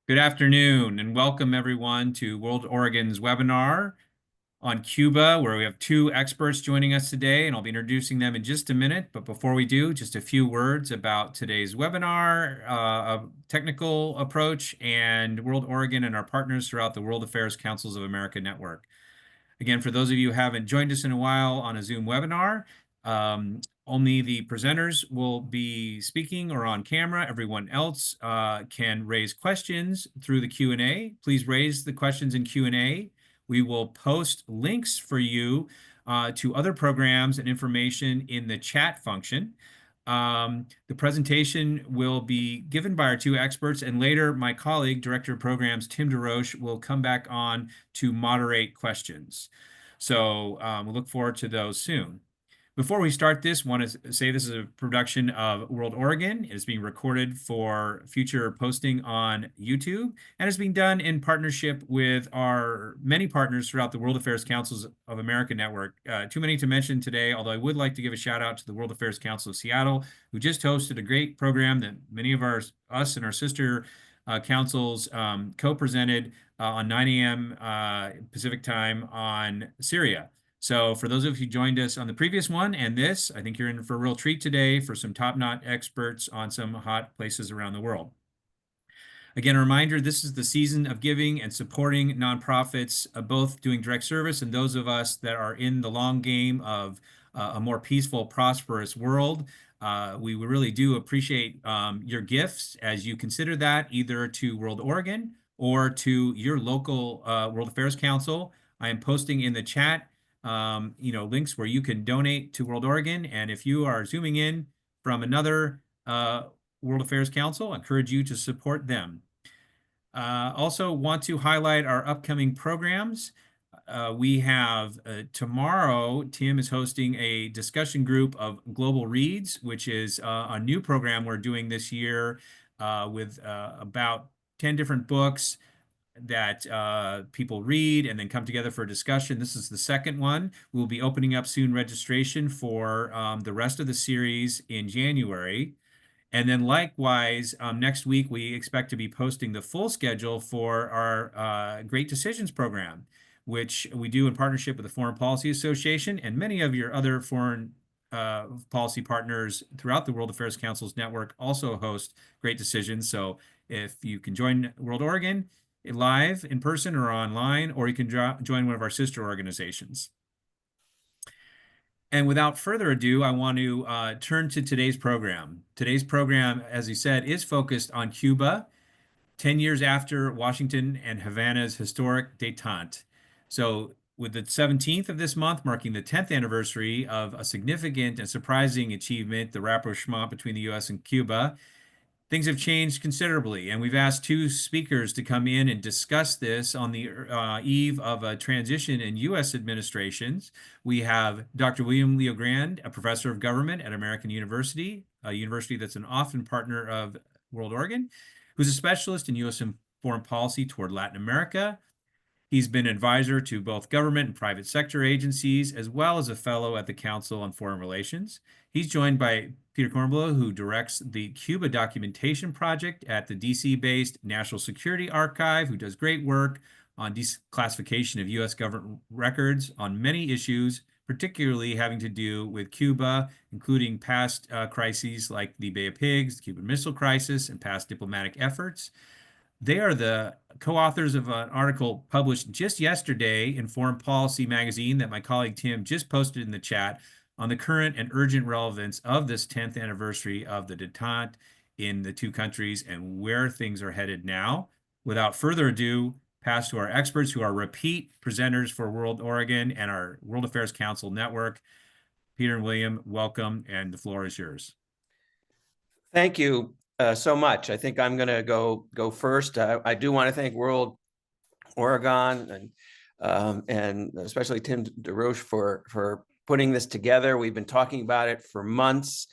Good afternoon and welcome everyone to World Oregon's webinar on Cuba, where we have two experts joining us today, and I'll be introducing them in just a minute. But before we do, just a few words about today's webinar, a technical approach, and World Oregon and our partners throughout the World Affairs Councils of America network. Again, for those of you who haven't joined us in a while on a Zoom webinar, only the presenters will be speaking or on camera. Everyone else can raise questions through the Q&A. Please raise the questions in Q&A. We will post links for you to other programs and information in the chat function. The presentation will be given by our two experts, and later my colleague, Director of Programs, Tim DeRoche, will come back on to moderate questions. So we'll look forward to those soon. Before we start this, I want to say this is a production of World Oregon. It is being recorded for future posting on YouTube, and it's being done in partnership with our many partners throughout the World Affairs Councils of America network. Too many to mention today, although I would like to give a shout out to the World Affairs Council of Seattle, who just hosted a great program that many of us and our sister councils co-presented on 9 a.m. Pacific time on Syria. So for those of you who joined us on the previous one and this, I think you're in for a real treat today for some top-notch experts on some hot places around the world. Again, a reminder, this is the season of giving and supporting nonprofits, both doing direct service and those of us that are in the long game of a more peaceful, prosperous world. We really do appreciate your gifts as you consider that, either to World Oregon or to your local World Affairs Council. I am posting in the chat links where you can donate to World Oregon. And if you are zooming in from another World Affairs Council, I encourage you to support them. Also want to highlight our upcoming programs. We have tomorrow, Tim is hosting a discussion group of Global Reads, which is a new program we're doing this year with about 10 different books that people read and then come together for a discussion. This is the second one. We'll be opening up soon registration for the rest of the series in January. And then likewise, next week, we expect to be posting the full schedule for our Great Decisions program, which we do in partnership with the Foreign Policy Association and many of your other foreign policy partners throughout the World Affairs Council's network also host Great Decisions. So if you can join World Oregon live in person or online, or you can join one of our sister organizations. And without further ado, I want to turn to today's program. Today's program, as he said, is focused on Cuba, 10 years after Washington and Havana's historic détente. So with the 17th of this month marking the 10th anniversary of a significant and surprising achievement, the rapprochement between the U.S. and Cuba, things have changed considerably, and we've asked two speakers to come in and discuss this on the eve of a transition in U.S. administrations. We have Dr. William Leogrand, a professor of government at American University, a university that's an often partner of World Oregon, who's a specialist in U.S. foreign policy toward Latin America. He's been advisor to both government and private sector agencies, as well as a fellow at the Council on Foreign Relations. He's joined by Peter Kornbluh, who directs the Cuba Documentation Project at the DC-based National Security Archive, who does great work on declassification of U.S. government records on many issues, particularly having to do with Cuba, including past crises like the Bay of Pigs, the Cuban Missile Crisis, and past diplomatic efforts. They are the co-authors of an article published just yesterday in Foreign Policy magazine that my colleague Tim just posted in the chat on the current and urgent relevance of this 10th anniversary of the détente in the two countries and where things are headed now. Without further ado, pass to our experts who are repeat presenters for World Oregon and our World Affairs Council network. Peter and William, welcome, and the floor is yours. Thank you so much. I think I'm going to go first. I do want to thank World Oregon and especially Tim DeRoche for putting this together. We've been talking about it for months.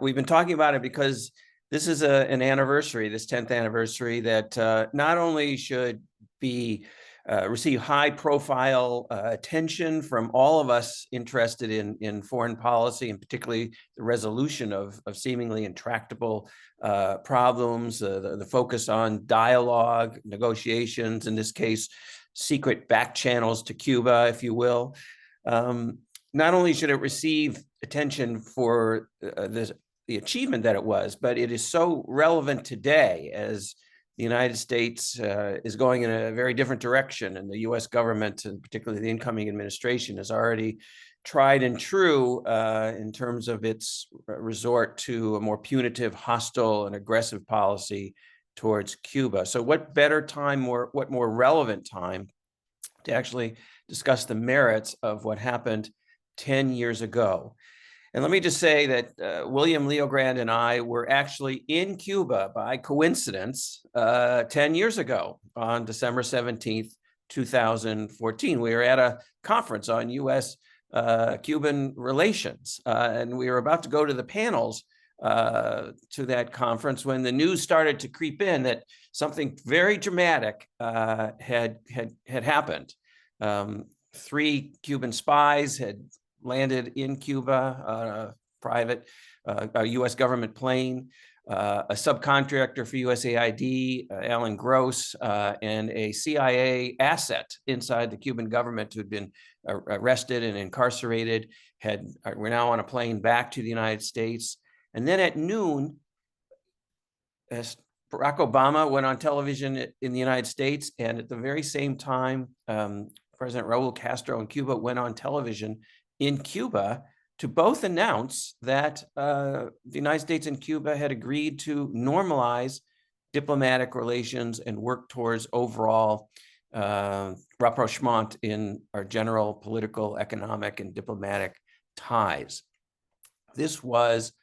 We've been talking about it because this is an anniversary, this 10th anniversary, that not only should be received high-profile attention from all of us interested in foreign policy, and particularly the resolution of seemingly intractable problems, the focus on dialogue, negotiations, in this case, secret back channels to Cuba, if you will. Not only should it receive attention for the achievement that it was, but it is so relevant today as the United States is going in a very different direction, and the US government, and particularly the incoming administration, is already tried and true in terms of its resort to a more punitive, hostile, and aggressive policy towards Cuba. So what better time, what more relevant time to actually discuss the merits of what happened 10 years ago. And let me just say that William Leogrand and I were actually in Cuba by coincidence 10 years ago on December 17th, 2014. We were at a conference on US-Cuban relations, and we were about to go to the panels to that conference when the news started to creep in that something very dramatic had happened. 3 Cuban spies had landed in Cuba on a private a US government plane, a subcontractor for USAID, Alan Gross, and a CIA asset inside the Cuban government who'd been arrested and incarcerated, were now on a plane back to the United States. And then at noon, as Barack Obama went on television in the United States, and at the very same time, President Raul Castro in Cuba went on television in Cuba to both announce that the United States and Cuba had agreed to normalize diplomatic relations and work towards overall rapprochement in our general political, economic, and diplomatic ties. This was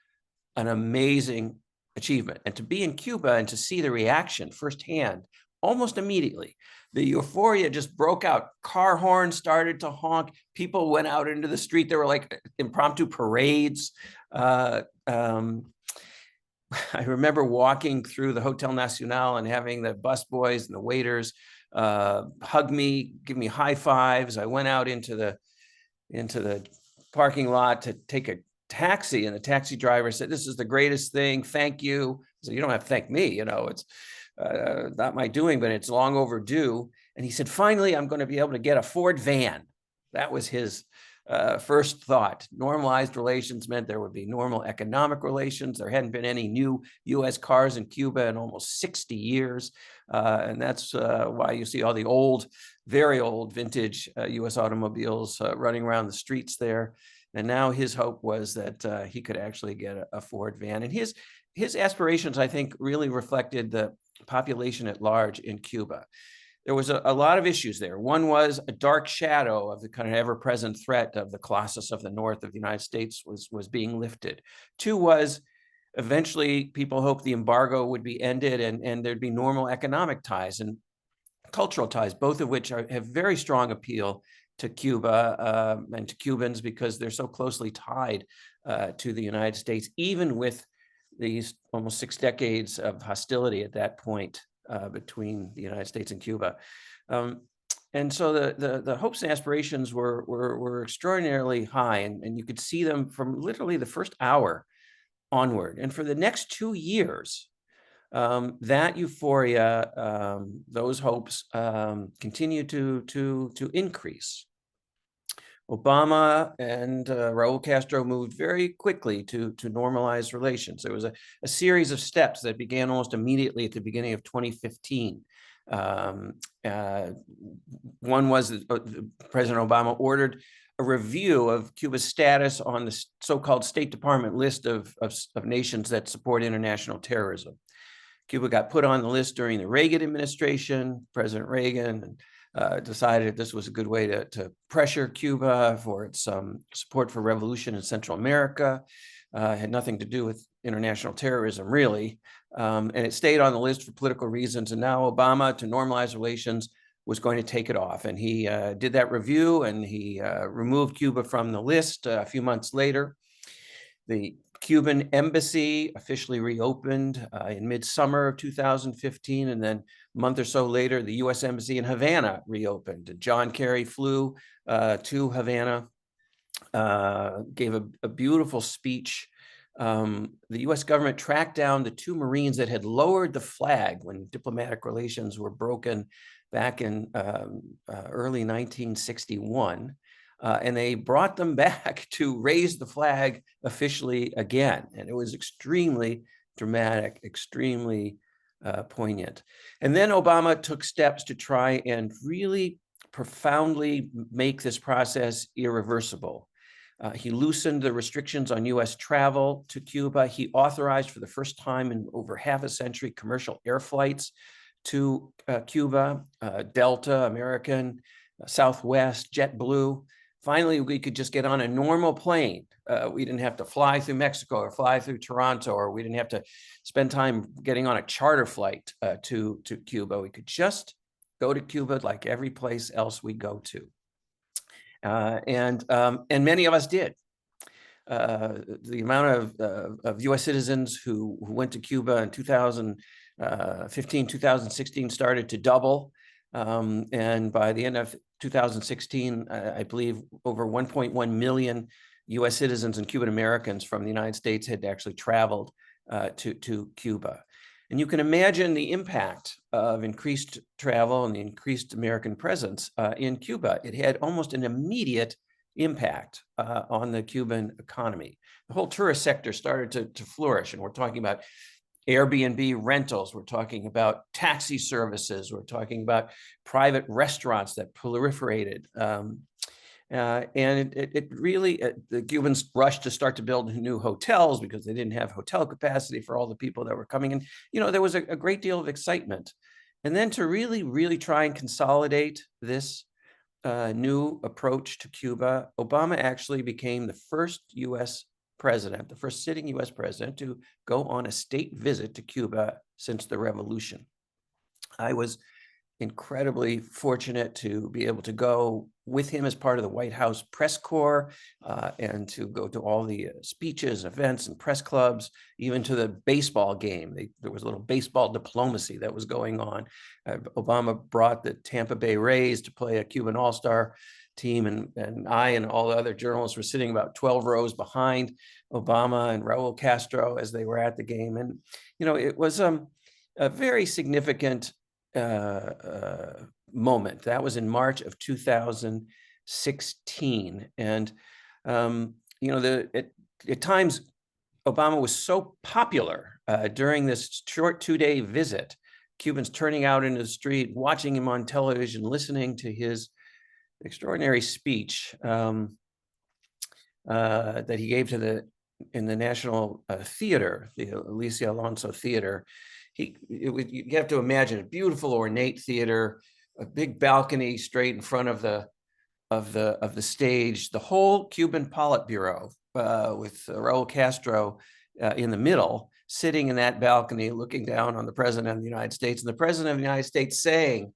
an amazing achievement. And to be in Cuba and to see the reaction firsthand, almost immediately, the euphoria just broke out. Car horns started to honk. People went out into the street. There were like impromptu parades. I remember walking through the Hotel Nacional and having the busboys and the waiters hug me, give me high fives. I went out into the parking lot to take a taxi, and the taxi driver said, "This is the greatest thing. Thank you." So you don't have to thank me. You know, it's not my doing, but it's long overdue. And he said, "Finally, I'm going to be able to get a Ford van." That was his first thought. Normalized relations meant there would be normal economic relations. There hadn't been any new US cars in Cuba in almost 60 years. And that's why you see all the old, very old vintage US automobiles running around the streets there. And now his hope was that he could actually get a Ford van. And his aspirations, I think, really reflected the population at large in Cuba. There was a lot of issues there. One was a dark shadow of the kind of ever-present threat of the Colossus of the North of the United States was being lifted. 2 was eventually people hoped the embargo would be ended and there'd be normal economic ties and cultural ties, both of which have very strong appeal to Cuba and to Cubans because they're so closely tied to the United States, even with these almost 6 decades of hostility at that point between the United States and Cuba. And so the hopes and aspirations were extraordinarily high, and you could see them from literally the first hour onward. And for the next 2 years, that euphoria, those hopes continued to increase. Obama and Raul Castro moved very quickly to normalize relations. There was a series of steps that began almost immediately at the beginning of 2015. One was that President Obama ordered a review of Cuba's status on the so-called State Department list of nations that support international terrorism. Cuba got put on the list during the Reagan administration. President Reagan decided this was a good way to pressure Cuba for its support for revolution in Central America. Had nothing to do with international terrorism, really. And it stayed on the list for political reasons. And now Obama, to normalize relations, was going to take it off. And he did that review, and he removed Cuba from the list a few months later. The Cuban embassy officially reopened in midsummer of 2015, and then a month or so later, the U.S. embassy in Havana reopened. John Kerry flew to Havana, gave a beautiful speech. The U.S. government tracked down the 2 Marines that had lowered the flag when diplomatic relations were broken back in early 1961. And they brought them back to raise the flag officially again. And it was extremely dramatic, extremely poignant. And then Obama took steps to try and really profoundly make this process irreversible. He loosened the restrictions on U.S. travel to Cuba. He authorized for the first time in over half a century commercial air flights to Cuba, Delta, American, Southwest, JetBlue. Finally, we could just get on a normal plane. We didn't have to fly through Mexico or fly through Toronto, or we didn't have to spend time getting on a charter flight to Cuba. We could just go to Cuba like every place else we go to. And many of us did. The amount of U.S. citizens who went to Cuba in 2015, 2016 started to double. And by the end of 2016, I believe over 1.1 million U.S. citizens and Cuban Americans from the United States had actually traveled to Cuba. And you can imagine the impact of increased travel and the increased American presence in Cuba. It had almost an immediate impact on the Cuban economy. The whole tourist sector started to flourish, and we're talking about Airbnb rentals, we're talking about taxi services, we're talking about private restaurants that proliferated. And it really, the Cubans rushed to start to build new hotels because they didn't have hotel capacity for all the people that were coming in. You know, there was a great deal of excitement. And then to really try and consolidate this new approach to Cuba, Obama actually became the first U.S. president, the first sitting U.S. president to go on a state visit to Cuba since the revolution. I was incredibly fortunate to be able to go with him as part of the White House press corps and to go to all the speeches, events, and press clubs, even to the baseball game. There was a little baseball diplomacy that was going on. Obama brought the Tampa Bay Rays to play a Cuban All-Star team, and I and all the other journalists were sitting about 12 rows behind Obama and Raul Castro as they were at the game. And, you know, it was a very significant moment. That was in March of 2016. And, you know, at times, Obama was so popular during this short 2-day visit, Cubans turning out into the street, watching him on television, listening to his extraordinary speech that he gave to in the National Theater, the Alicia Alonso Theater. You have to imagine a beautiful ornate theater, a big balcony straight in front of the stage, the whole Cuban Politburo with Raul Castro in the middle, sitting in that balcony, looking down on the president of the United States, and the president of the United States saying,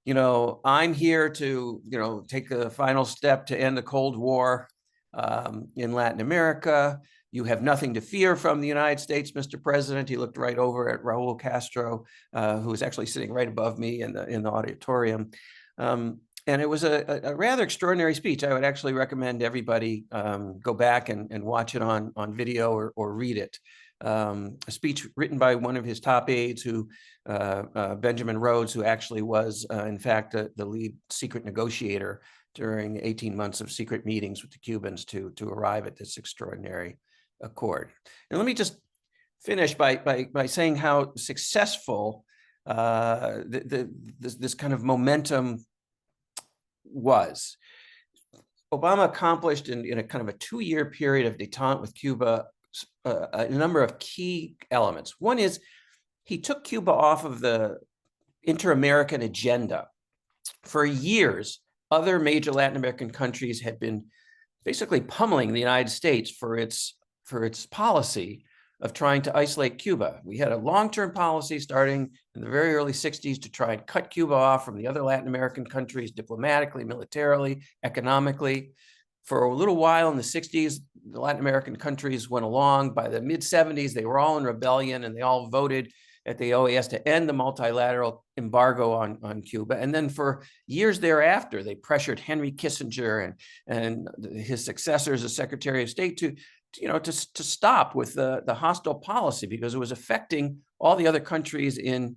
you know, I'm here to, you know, take the final step to end the Cold War in Latin America. You have nothing to fear from the United States, Mr. President. He looked right over at Raul Castro, who was actually sitting right above me in the auditorium. And it was a rather extraordinary speech. I would actually recommend everybody go back and watch it on video or read it. A speech written by one of his top aides, Benjamin Rhodes, who actually was, in fact, the lead secret negotiator during 18 months of secret meetings with the Cubans to arrive at this extraordinary accord. And let me just finish by saying how successful this kind of momentum was. Obama accomplished in a kind of a 2-year period of détente with Cuba a number of key elements. One is he took Cuba off of the inter-American agenda. For years, other major Latin American countries had been basically pummeling the United States for its policy of trying to isolate Cuba. We had a long-term policy starting in the very early 60s to try and cut Cuba off from the other Latin American countries diplomatically, militarily, economically. For a little while in the 60s, the Latin American countries went along. By the mid-70s, they were all in rebellion, and they all voted at the OAS to end the multilateral embargo on Cuba. And then for years thereafter, they pressured Henry Kissinger and his successors as Secretary of State to stop with the hostile policy, because it was affecting all the other countries in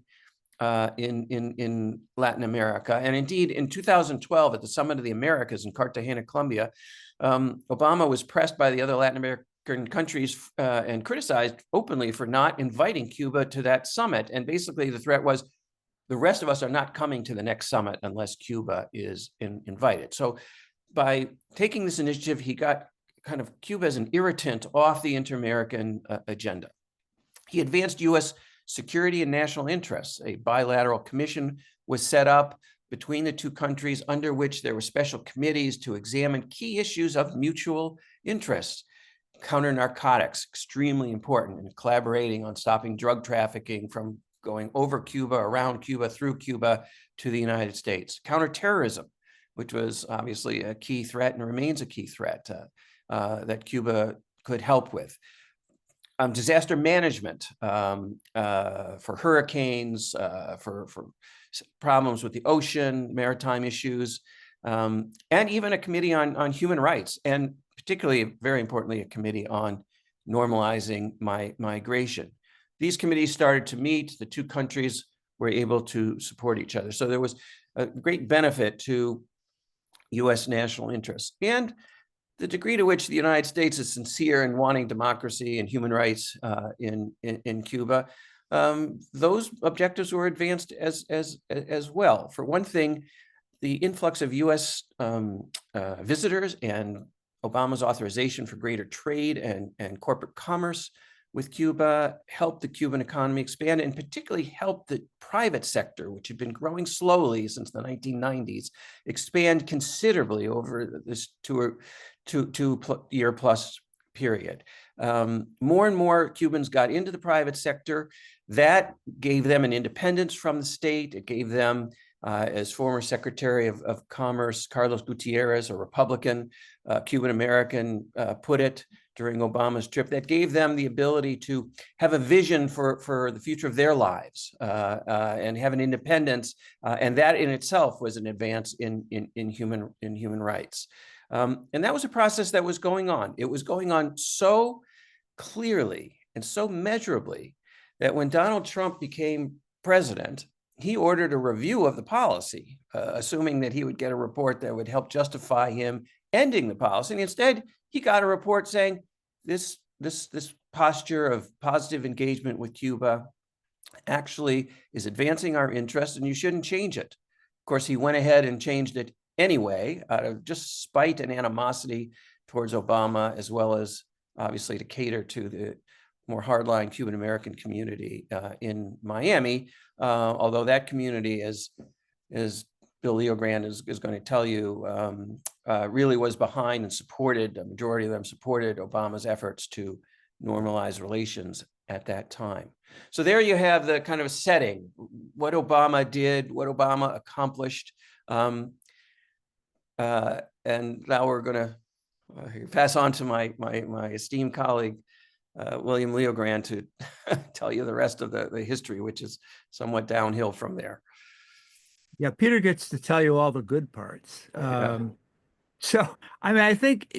Latin America. And indeed, in 2012, at the Summit of the Americas in Cartagena, Colombia, Obama was pressed by the other Latin American countries and criticized openly for not inviting Cuba to that summit. And basically, the threat was, the rest of us are not coming to the next summit unless Cuba is invited. So by taking this initiative, he got kind of Cuba as an irritant off the inter-American agenda. He advanced U.S. security and national interests. A bilateral commission was set up between the two countries, under which there were special committees to examine key issues of mutual interest. Counter narcotics, extremely important, and collaborating on stopping drug trafficking from going over Cuba, around Cuba, through Cuba to the United States. Counterterrorism, which was obviously a key threat and remains a key threat that Cuba could help with. Disaster management for hurricanes, for problems with the ocean, maritime issues, and even a committee on human rights, and particularly, very importantly, a committee on normalizing migration. These committees started to meet. The two countries were able to support each other. So there was a great benefit to U.S. national interests. And the degree to which the United States is sincere in wanting democracy and human rights in Cuba, those objectives were advanced as well. For one thing, the influx of U.S. Visitors and Obama's authorization for greater trade and corporate commerce with Cuba helped the Cuban economy expand, and particularly helped the private sector, which had been growing slowly since the 1990s, expand considerably over this two-year plus period. More and more Cubans got into the private sector. That gave them an independence from the state. It gave them, as former Secretary of Commerce Carlos Gutierrez, a Republican, Cuban-American, put it during Obama's trip, that gave them the ability to have a vision for the future of their lives and have an independence. And that in itself was an advance in human rights. And that was a process that was going on. It was going on so clearly and so measurably that when Donald Trump became president, he ordered a review of the policy, assuming that he would get a report that would help justify him ending the policy. And instead, he got a report saying this posture of positive engagement with Cuba actually is advancing our interests, and you shouldn't change it. Of course, he went ahead and changed it anyway, out of just spite and animosity towards Obama, as well as obviously to cater to the more hardline Cuban-American community in Miami, although that community, as Bill Leogrand is going to tell you, really was behind and supported, a majority of them supported Obama's efforts to normalize relations at that time. So there you have the kind of setting, what Obama did, what Obama accomplished. And now we're going to pass on to my esteemed colleague, William Leogrand, to tell you the rest of the history, which is somewhat downhill from there. Yeah, Peter gets to tell you all the good parts. So, I mean, I think,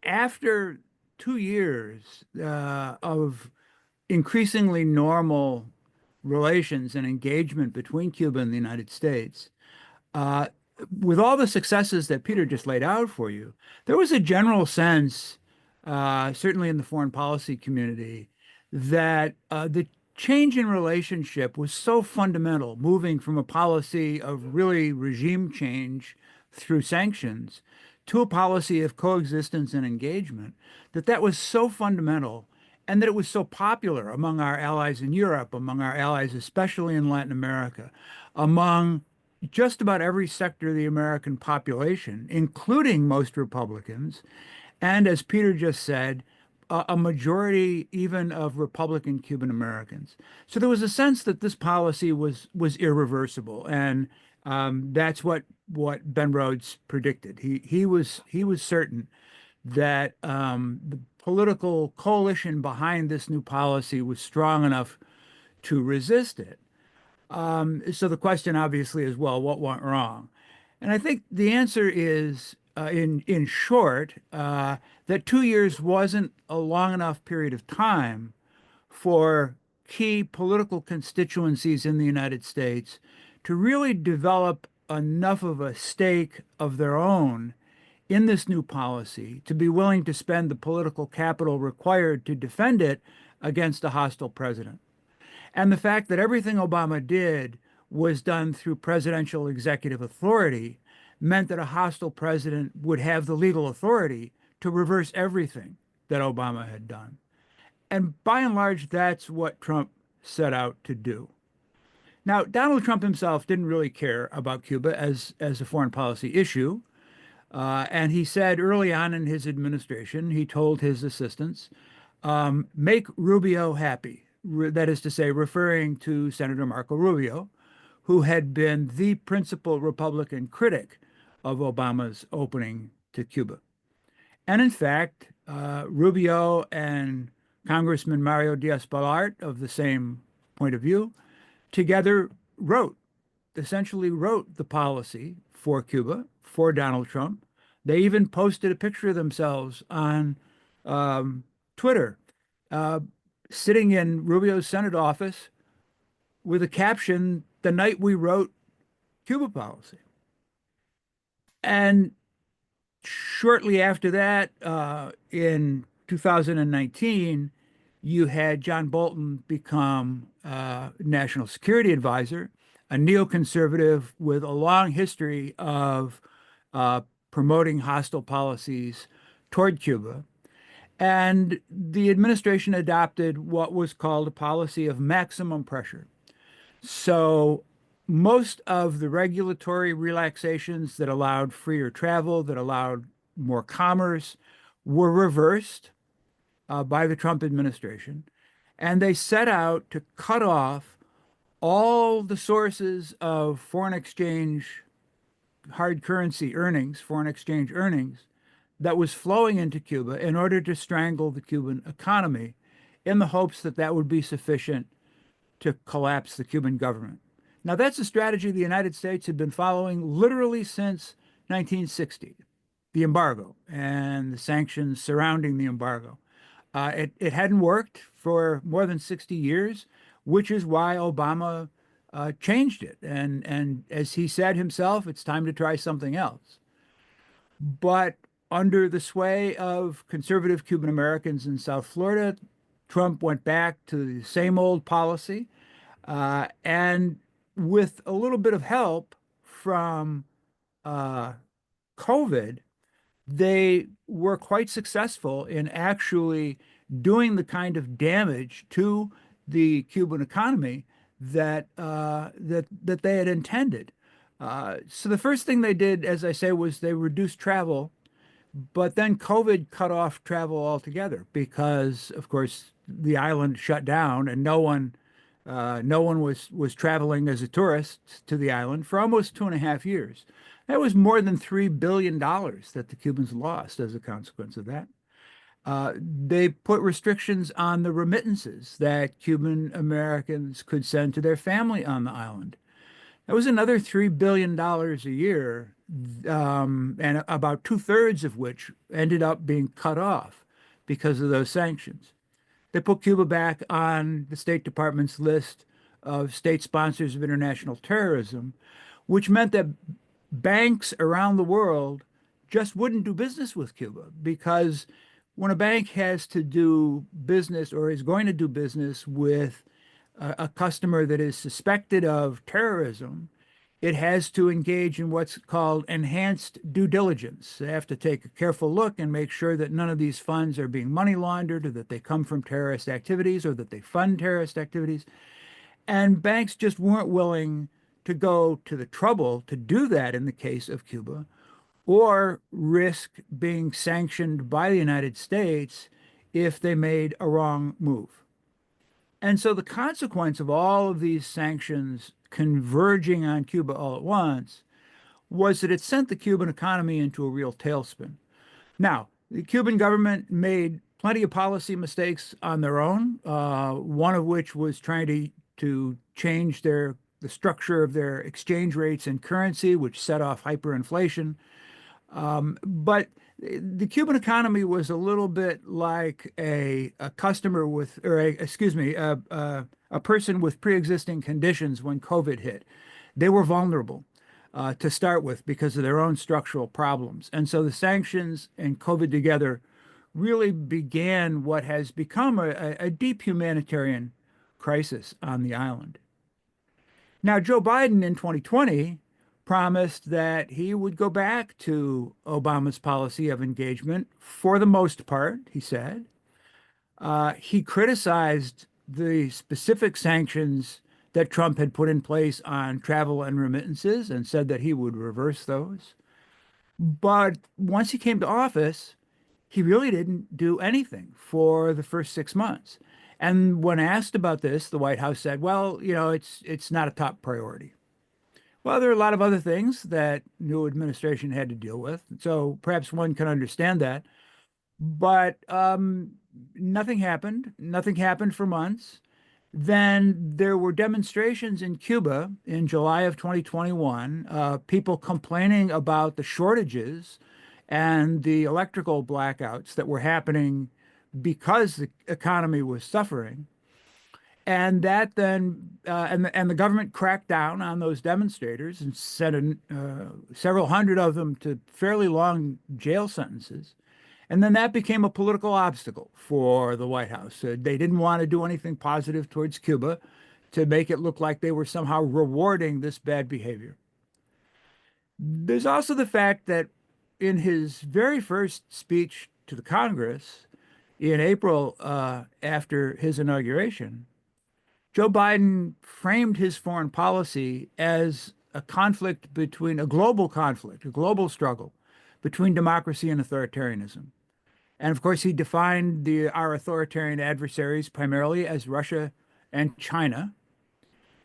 after 2 years of increasingly normal relations and engagement between Cuba and the United States, with all the successes that Peter just laid out for you, there was a general sense, certainly in the foreign policy community, that the change in relationship was so fundamental, moving from a policy of really regime change through sanctions to a policy of coexistence and engagement, that was so fundamental, and that it was so popular among our allies in Europe, among our allies, especially in Latin America, among just about every sector of the American population, including most Republicans, and as Peter just said, a majority even of Republican Cuban Americans. So there was a sense that this policy was irreversible, and That's what Ben Rhodes predicted. He was certain that the political coalition behind this new policy was strong enough to resist it. So the question obviously is, well, what went wrong? And I think the answer is, in short, that 2 years wasn't a long enough period of time for key political constituencies in the United States to really develop enough of a stake of their own in this new policy to be willing to spend the political capital required to defend it against a hostile president. And the fact that everything Obama did was done through presidential executive authority meant that a hostile president would have the legal authority to reverse everything that Obama had done. And by and large, that's what Trump set out to do. Now, Donald Trump himself didn't really care about Cuba as a foreign policy issue. And he said early on in his administration, he told his assistants, make Rubio happy. That is to say, referring to Senator Marco Rubio, who had been the principal Republican critic of Obama's opening to Cuba. And in fact, Rubio and Congressman Mario Diaz-Balart, of the same point of view, together essentially wrote the policy for Cuba, for Donald Trump. They even posted a picture of themselves on Twitter, sitting in Rubio's Senate office with a caption, "The night we wrote Cuba policy." And shortly after that, in 2019, you had John Bolton become national security advisor, a neoconservative with a long history of promoting hostile policies toward Cuba. And the administration adopted what was called a policy of maximum pressure. So most of the regulatory relaxations that allowed freer travel, that allowed more commerce, were reversed by the Trump administration. And they set out to cut off all the sources of foreign exchange, hard currency earnings, foreign exchange earnings that was flowing into Cuba in order to strangle the Cuban economy in the hopes that that would be sufficient to collapse the Cuban government. Now, that's a strategy the United States had been following literally since 1960, the embargo and the sanctions surrounding the embargo. It hadn't worked for more than 60 years, which is why Obama changed it. And as he said himself, it's time to try something else. But under the sway of conservative Cuban Americans in South Florida, Trump went back to the same old policy. And with a little bit of help from COVID, they were quite successful in actually doing the kind of damage to the Cuban economy that they had intended. So the first thing they did, as I say, was they reduced travel, but then COVID cut off travel altogether because, of course, the island shut down and no one was traveling as a tourist to the island for almost 2.5 years. That was more than $3 billion that the Cubans lost as a consequence of that. They put restrictions on the remittances that Cuban Americans could send to their family on the island. That was another $3 billion a year, and about 2/3 of which ended up being cut off because of those sanctions. They put Cuba back on the State Department's list of state sponsors of international terrorism, which meant that banks around the world just wouldn't do business with Cuba because when a bank has to do business or is going to do business with a customer that is suspected of terrorism, it has to engage in what's called enhanced due diligence. They have to take a careful look and make sure that none of these funds are being money laundered or that they come from terrorist activities or that they fund terrorist activities. And banks just weren't willing to go to the trouble to do that in the case of Cuba or risk being sanctioned by the United States if they made a wrong move. And so the consequence of all of these sanctions converging on Cuba all at once was that it sent the Cuban economy into a real tailspin. Now, the Cuban government made plenty of policy mistakes on their own, one of which was trying to change the structure of their exchange rates and currency, which set off hyperinflation. But the Cuban economy was a little bit like a customer with, or excuse me, a person with pre-existing conditions when COVID hit. They were vulnerable to start with because of their own structural problems. And so the sanctions and COVID together really began what has become a deep humanitarian crisis on the island. Now, Joe Biden in 2020 promised that he would go back to Obama's policy of engagement for the most part, he said. He criticized the specific sanctions that Trump had put in place on travel and remittances and said that he would reverse those. But once he came to office, he really didn't do anything for the first 6 months. And when asked about this, the White House said, well, it's not a top priority. Well, there are a lot of other things that new administration had to deal with. So perhaps one can understand that. But nothing happened. Nothing happened for months. Then there were demonstrations in Cuba in July of 2021, people complaining about the shortages and the electrical blackouts that were happening because the economy was suffering. And that then, and the government cracked down on those demonstrators and sent several hundred of them to fairly long jail sentences. And then that became a political obstacle for the White House. They didn't want to do anything positive towards Cuba to make it look like they were somehow rewarding this bad behavior. There's also the fact that in his very first speech to the Congress in April after his inauguration, Joe Biden framed his foreign policy as a conflict between a global conflict, a global struggle between democracy and authoritarianism. And of course, he defined our authoritarian adversaries primarily as Russia and China.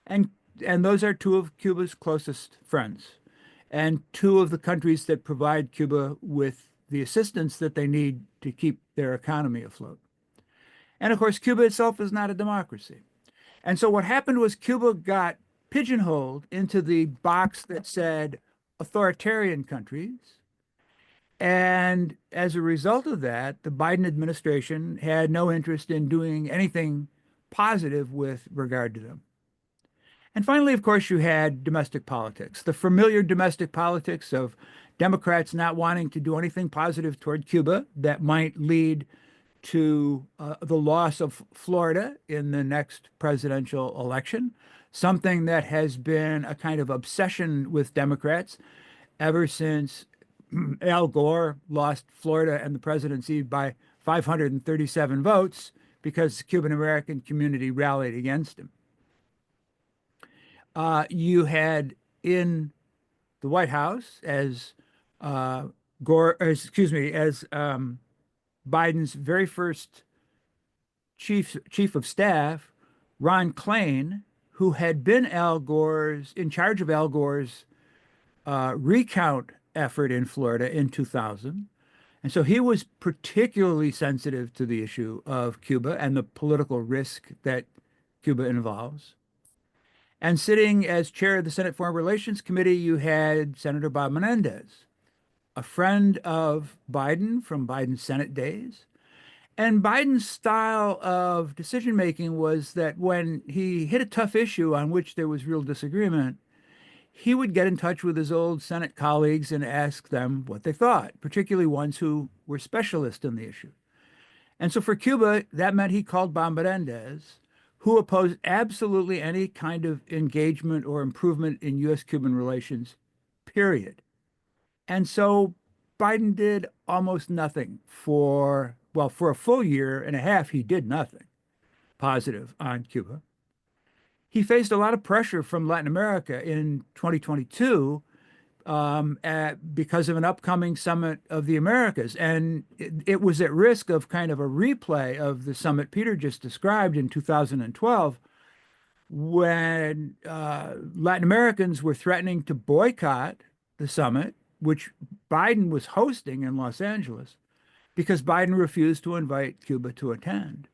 And those are two of Cuba's closest friends and two of the countries that provide Cuba with the assistance that they need to keep their economy afloat. And of course, Cuba itself is not a democracy. And so what happened was Cuba got pigeonholed into the box that said authoritarian countries. And as a result of that, the Biden administration had no interest in doing anything positive with regard to them. And finally, of course, you had domestic politics, the familiar domestic politics of Democrats not wanting to do anything positive toward Cuba that might lead to the loss of Florida in the next presidential election, something that has been a kind of obsession with Democrats ever since Al Gore lost Florida and the presidency by 537 votes because the Cuban American community rallied against him. You had in the White House as Biden's very first chief of staff, Ron Klain, who had been in charge of Al Gore's recount effort in Florida in 2000. And so he was particularly sensitive to the issue of Cuba and the political risk that Cuba involves. And sitting as chair of the Senate Foreign Relations Committee, you had Senator Bob Menendez, a friend of Biden from Biden's Senate days. And Biden's style of decision-making was that when he hit a tough issue on which there was real disagreement, he would get in touch with his old Senate colleagues and ask them what they thought, particularly ones who were specialists in the issue. And so for Cuba, that meant he called Bob Menendez, who opposed absolutely any kind of engagement or improvement in U.S.-Cuban relations, period. And so Biden did almost nothing for a full year and a half, he did nothing positive on Cuba. He faced a lot of pressure from Latin America in 2022 because of an upcoming summit of the Americas. And it was at risk of kind of a replay of the summit Peter just described in 2012, when Latin Americans were threatening to boycott the summit, which Biden was hosting in Los Angeles, because Biden refused to invite Cuba to attend.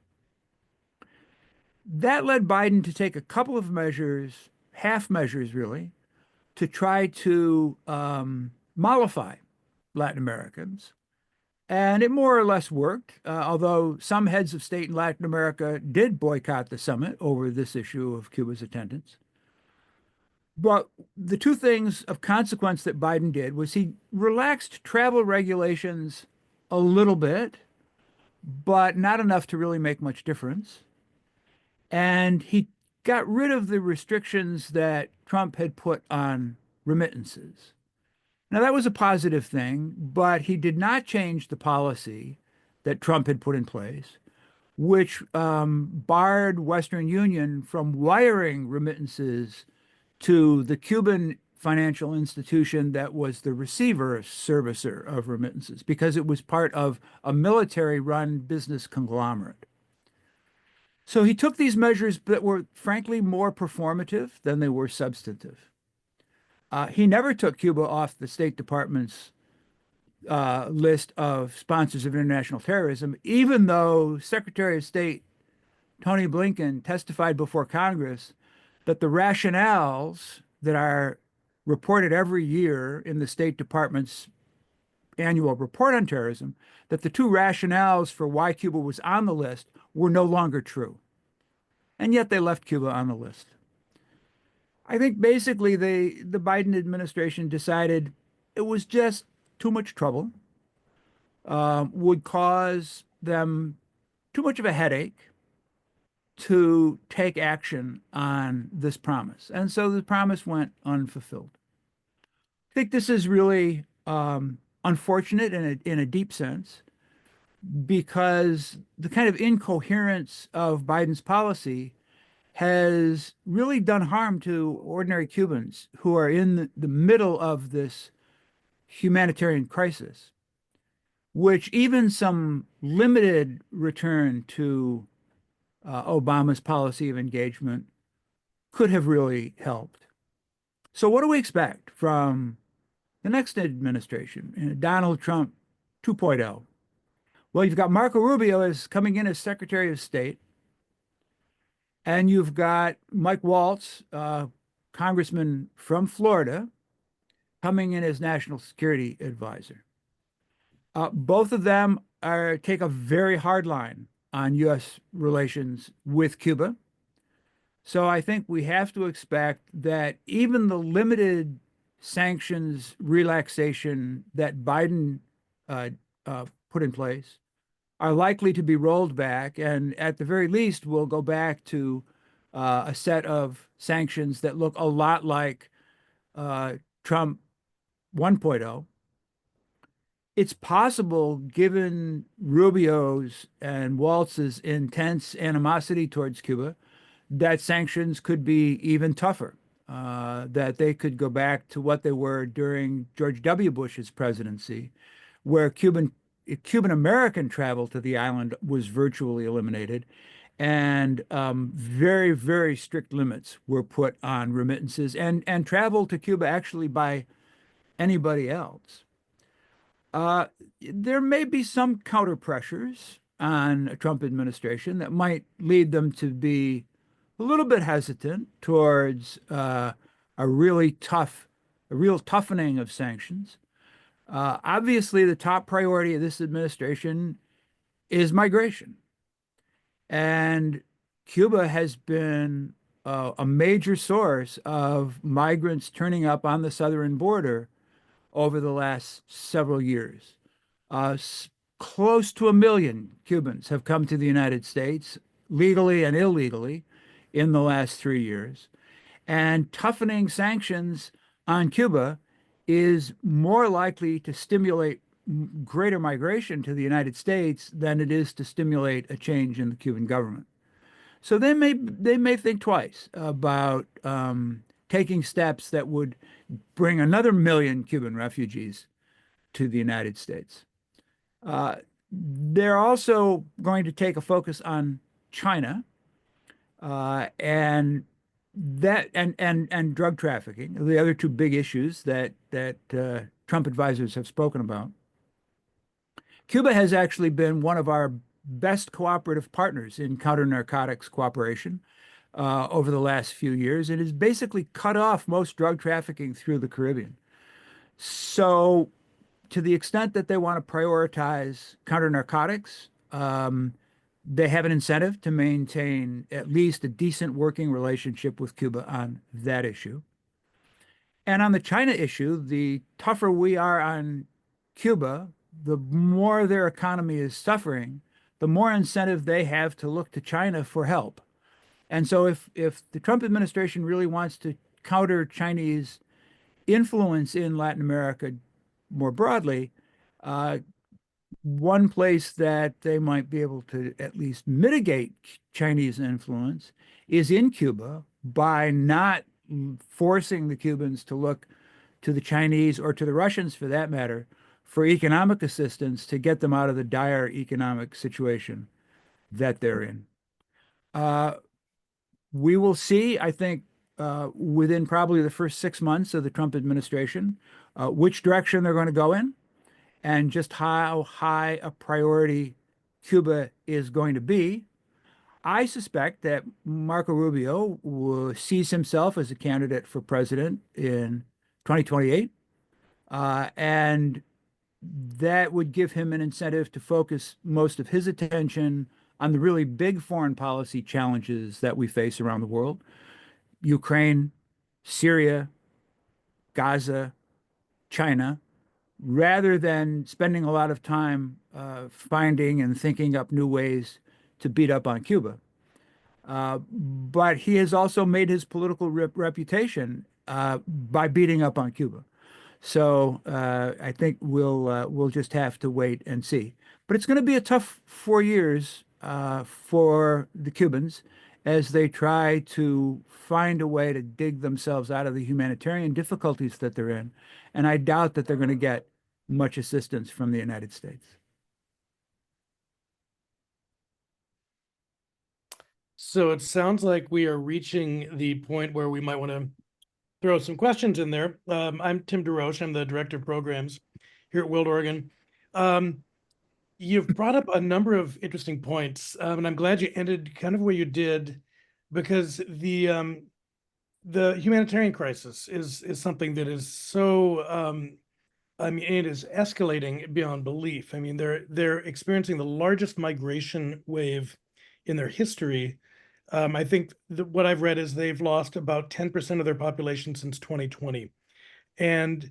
That led Biden to take a couple of measures, half measures really, to try to mollify Latin Americans. And it more or less worked, although some heads of state in Latin America did boycott the summit over this issue of Cuba's attendance. But the two things of consequence that Biden did was he relaxed travel regulations a little bit, but not enough to really make much difference. And he got rid of the restrictions that Trump had put on remittances. Now, that was a positive thing, but he did not change the policy that Trump had put in place, which barred Western Union from wiring remittances to the Cuban financial institution that was the receiver servicer of remittances, because it was part of a military-run business conglomerate. So he took these measures that were frankly more performative than they were substantive. He never took Cuba off the State Department's list of sponsors of international terrorism, even though Secretary of State Tony Blinken testified before Congress that the rationales that are reported every year in the State Department's annual report on terrorism, that the two rationales for why Cuba was on the list were no longer true. And yet they left Cuba on the list. I think basically the Biden administration decided it was just too much trouble, would cause them too much of a headache to take action on this promise. And so the promise went unfulfilled. I think this is really unfortunate in a deep sense, because the kind of incoherence of Biden's policy has really done harm to ordinary Cubans who are in the middle of this humanitarian crisis, which even some limited return to Obama's policy of engagement could have really helped. So what do we expect from the next administration, Donald Trump 2.0? Well, you've got Marco Rubio as coming in as Secretary of State, and you've got Mike Waltz, congressman from Florida, coming in as National Security Advisor. Both of them take a very hard line on U.S. relations with Cuba. So I think we have to expect that even the limited sanctions relaxation that Biden put in place are likely to be rolled back, and at the very least, we'll go back to a set of sanctions that look a lot like Trump 1.0. It's possible, given Rubio's and Waltz's intense animosity towards Cuba, that sanctions could be even tougher, that they could go back to what they were during George W. Bush's presidency, where Cuban American travel to the island was virtually eliminated, and very, very strict limits were put on remittances and travel to Cuba actually by anybody else. There may be some counter pressures on a Trump administration that might lead them to be a little bit hesitant towards a real toughening of sanctions. Obviously, the top priority of this administration is migration. And Cuba has been a major source of migrants turning up on the southern border over the last several years. Close to 1 million Cubans have come to the United States, legally and illegally, in the last 3 years. And toughening sanctions on Cuba is more likely to stimulate greater migration to the United States than it is to stimulate a change in the Cuban government. So they may think twice about taking steps that would bring another 1 million Cuban refugees to the United States. They're also going to take a focus on China, and that and drug trafficking are the other two big issues that Trump advisors have spoken about. Cuba has actually been one of our best cooperative partners in counter-narcotics cooperation over the last few years. It has basically cut off most drug trafficking through the Caribbean. So, to the extent that they want to prioritize counter-narcotics, they have an incentive to maintain at least a decent working relationship with Cuba on that issue. And on the China issue, the tougher we are on Cuba, the more their economy is suffering, the more incentive they have to look to China for help. And so if the Trump administration really wants to counter Chinese influence in Latin America more broadly, one place that they might be able to at least mitigate Chinese influence is in Cuba by not forcing the Cubans to look to the Chinese or to the Russians, for that matter, for economic assistance to get them out of the dire economic situation that they're in. We will see, I think, within probably the first 6 months of the Trump administration, which direction they're going to go in and just how high a priority Cuba is going to be. I suspect that Marco Rubio sees himself as a candidate for president in 2028, and that would give him an incentive to focus most of his attention on the really big foreign policy challenges that we face around the world: Ukraine, Syria, Gaza, China, rather than spending a lot of time finding and thinking up new ways to beat up on Cuba. But he has also made his political reputation by beating up on Cuba. So I think we'll just have to wait and see. But it's going to be a tough 4 years for the Cubans as they try to find a way to dig themselves out of the humanitarian difficulties that they're in. And I doubt that they're going to get much assistance from the United States. So it sounds like we are reaching the point where we might want to throw some questions in there. I'm Tim DeRoche. I'm the Director of Programs here at World Oregon. You've brought up a number of interesting points, and I'm glad you ended kind of where you did, because the humanitarian crisis is something that is so I mean, it is escalating beyond belief. I mean, they're experiencing the largest migration wave in their history. I think what I've read is they've lost about 10% of their population since 2020, and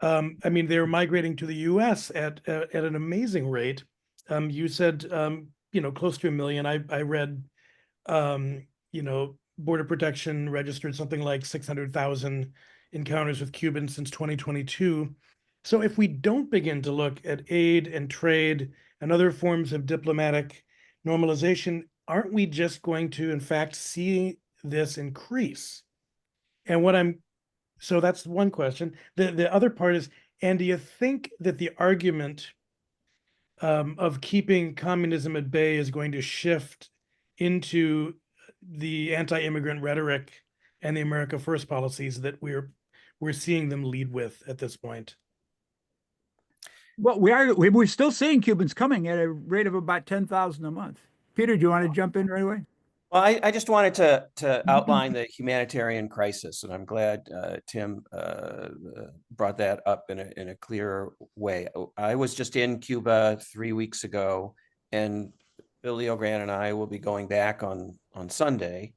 I mean, they're migrating to the U.S. at an amazing rate. You said close to 1 million. I read Border Protection registered something like 600,000 encounters with Cubans since 2022. So if we don't begin to look at aid and trade and other forms of diplomatic normalization, aren't we just going to, in fact, see this increase? And so that's one question. The other part is, and do you think that the argument of keeping communism at bay is going to shift into the anti-immigrant rhetoric and the America First policies that we're seeing them lead with at this point? Well, we're still seeing Cubans coming at a rate of about 10,000 a month. Peter, do you want to jump in right away? Well, I just wanted to outline the humanitarian crisis, and I'm glad Tim brought that up in a clear way. I was just in Cuba 3 weeks ago, and Bill Leogran and I will be going back on Sunday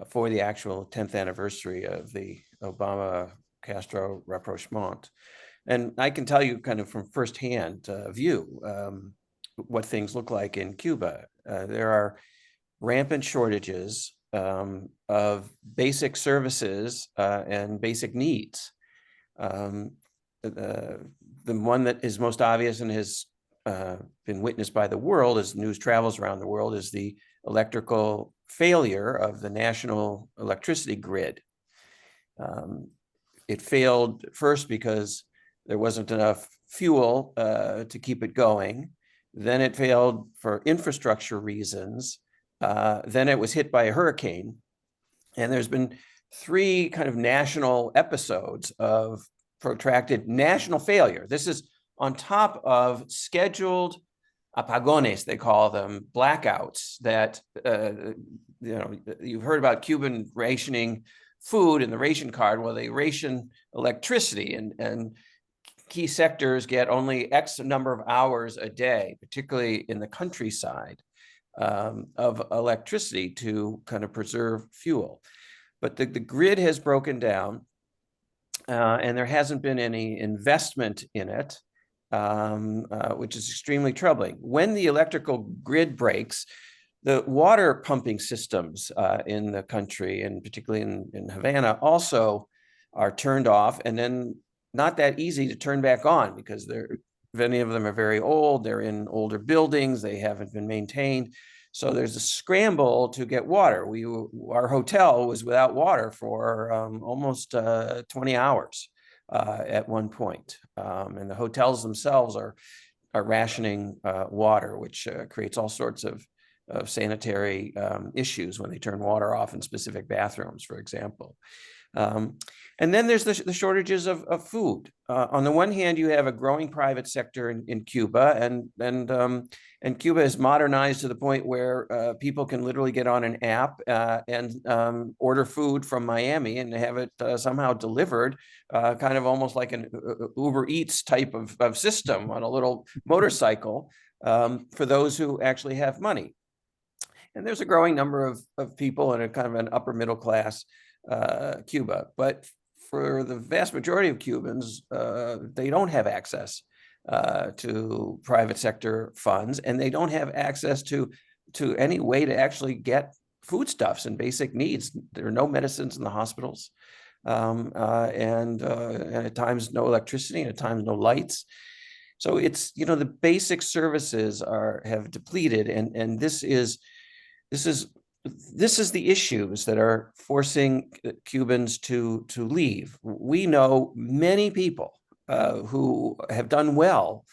for the actual 10th anniversary of the Obama-Castro rapprochement. And I can tell you kind of from firsthand view what things look like in Cuba. There are rampant shortages of basic services and basic needs. The one that is most obvious and has been witnessed by the world as news travels around the world is the electrical failure of the national electricity grid. It failed first because there wasn't enough fuel to keep it going. Then it failed for infrastructure reasons. Then it was hit by a hurricane. And there's been 3 kind of national episodes of protracted national failure. This is on top of scheduled apagones, they call them, blackouts that, you've heard about Cuban rationing food in the ration card. Well, they ration electricity, and key sectors get only X number of hours a day, particularly in the countryside, of electricity to kind of preserve fuel. But the grid has broken down, and there hasn't been any investment in it, which is extremely troubling. When the electrical grid breaks, the water pumping systems in the country, and particularly in Havana, also are turned off, and then not that easy to turn back on, because many of them are very old, they're in older buildings, they haven't been maintained. So there's a scramble to get water. Our hotel was without water for almost 20 hours at one point. And the hotels themselves are rationing water, which creates all sorts of sanitary issues when they turn water off in specific bathrooms, for example. And then there's the shortages of food. On the one hand, you have a growing private sector in Cuba, and Cuba is modernized to the point where people can literally get on an app and order food from Miami and have it somehow delivered, kind of almost like an Uber Eats type of system on a little motorcycle, for those who actually have money. And there's a growing number of people in a kind of an upper middle class Cuba. But for the vast majority of Cubans, they don't have access to private sector funds, and they don't have access to any way to actually get foodstuffs and basic needs. There are no medicines in the hospitals, and at times no electricity, and at times no lights. So it's, the basic services have depleted, and this is the issues that are forcing Cubans to leave. We know many people who have done well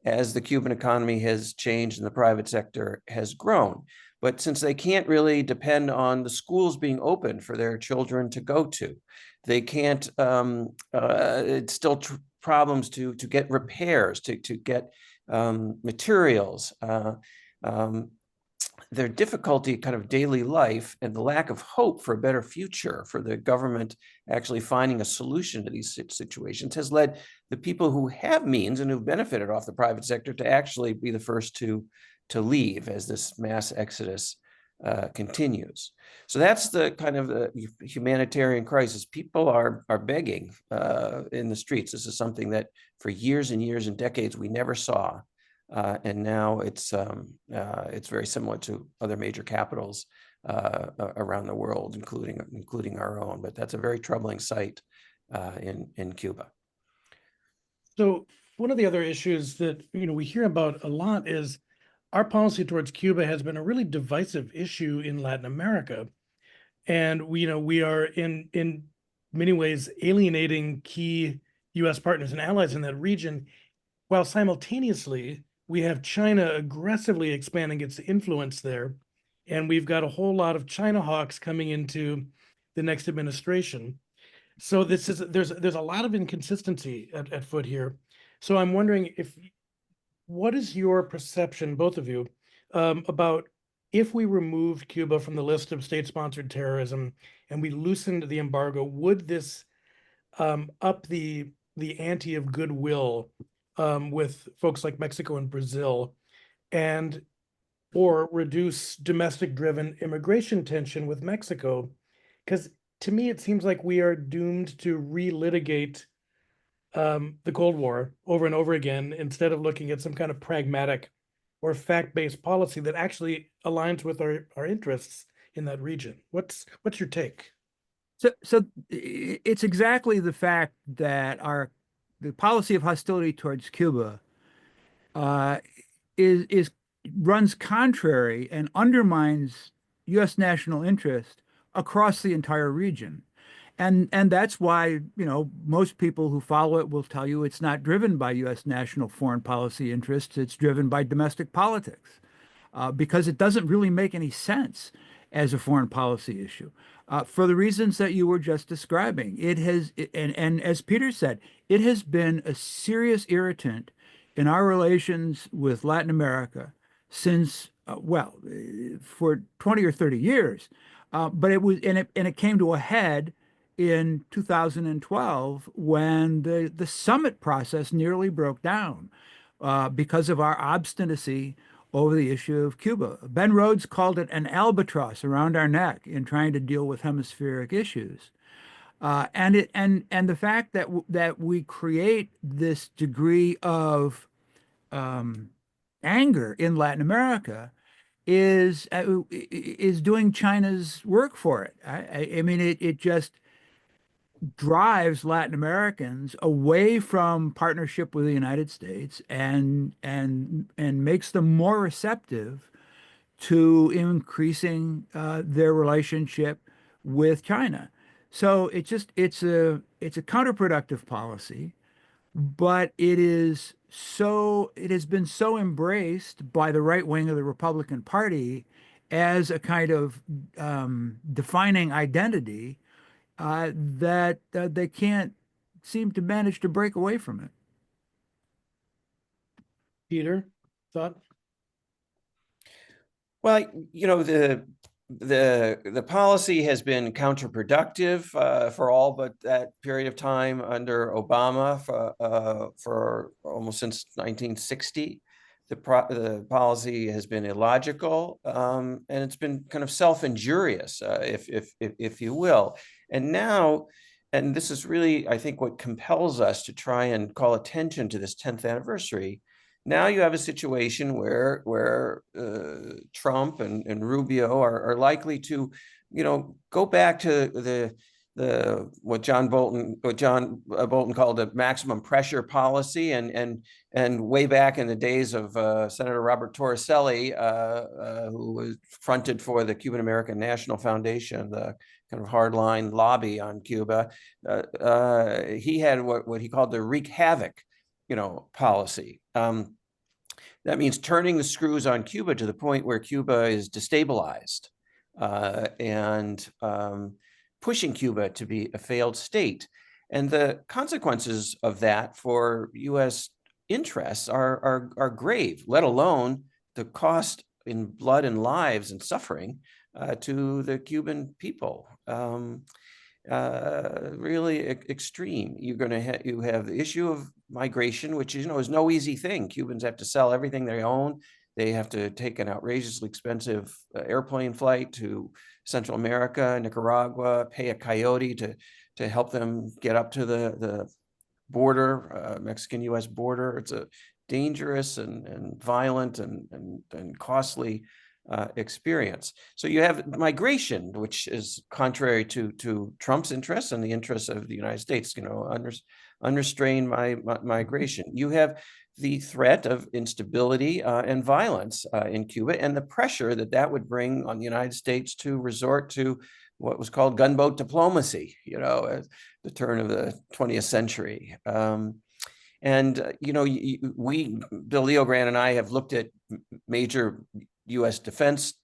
as the Cuban economy has changed and the private sector has grown. But since they can't really depend on the schools being open for their children to go to, they can't, it's still problems to get repairs, to get materials, their difficulty kind of daily life, and the lack of hope for a better future, for the government actually finding a solution to these situations, has led the people who have means and who've benefited off the private sector to actually be the first to leave as this mass exodus continues. So that's the kind of the humanitarian crisis. People are begging in the streets. This is something that for years and years and decades we never saw. And now it's very similar to other major capitals around the world, including our own. But that's a very troubling sight in Cuba. So one of the other issues that we hear about a lot is our policy towards Cuba has been a really divisive issue in Latin America, and we are in many ways alienating key U.S. partners and allies in that region, while simultaneously we have China aggressively expanding its influence there, and we've got a whole lot of China hawks coming into the next administration. So there's a lot of inconsistency at foot here. So I'm wondering what is your perception, both of you, about if we removed Cuba from the list of state-sponsored terrorism and we loosened the embargo, would this up the ante of goodwill with folks like Mexico and Brazil, or reduce domestic-driven immigration tension with Mexico? Because to me, it seems like we are doomed to relitigate the Cold War over and over again, instead of looking at some kind of pragmatic or fact-based policy that actually aligns with our interests in that region. What's your take? So it's exactly the fact that the policy of hostility towards Cuba runs contrary and undermines U.S. national interest across the entire region. And that's why, most people who follow it will tell you it's not driven by U.S. national foreign policy interests. It's driven by domestic politics, because it doesn't really make any sense. as a foreign policy issue. For the reasons that you were just describing, it has, and as Peter said, it has been a serious irritant in our relations with Latin America since, for 20 or 30 years. But it came to a head in 2012 when the summit process nearly broke down because of our obstinacy over the issue of Cuba. Ben Rhodes called it an albatross around our neck in trying to deal with hemispheric issues. And the fact that we create this degree of anger in Latin America is doing China's work for it. I mean, it just drives Latin Americans away from partnership with the United States and makes them more receptive to increasing their relationship with China. So it's a counterproductive policy, but it has been so embraced by the right wing of the Republican Party as a kind of defining identity that they can't seem to manage to break away from it. Peter, thought? Well, you know, the policy has been counterproductive for all but that period of time under Obama for almost since 1960. The policy has been illogical, and it's been kind of self-injurious, if you will. And now, and this is really, I think, what compels us to try and call attention to this 10th anniversary. Now you have a situation where Trump and Rubio are likely to, you know, go back to what John Bolton called the maximum pressure policy, and way back in the days of Senator Robert Torricelli, who was fronted for the Cuban American National Foundation, the kind of hardline lobby on Cuba. He had what he called the wreak havoc, you know, policy. That means turning the screws on Cuba to the point where Cuba is destabilized, and pushing Cuba to be a failed state. And the consequences of that for U.S. interests are grave, let alone the cost in blood and lives and suffering to the Cuban people. Really extreme. You're going to you have the issue of migration, which is no easy thing. Cubans have to sell everything they own. They have to take an outrageously expensive airplane flight to Central America, Nicaragua, pay a coyote to help them get up to the border, Mexican-U.S. border. It's a dangerous and violent and costly experience. So you have migration, which is contrary to Trump's interests and the interests of the United States, unrestrained migration. You have the threat of instability and violence in Cuba, and the pressure that would bring on the United States to resort to what was called gunboat diplomacy, at the turn of the 20th century. And Bill Leogrand and I have looked at major U.S. defense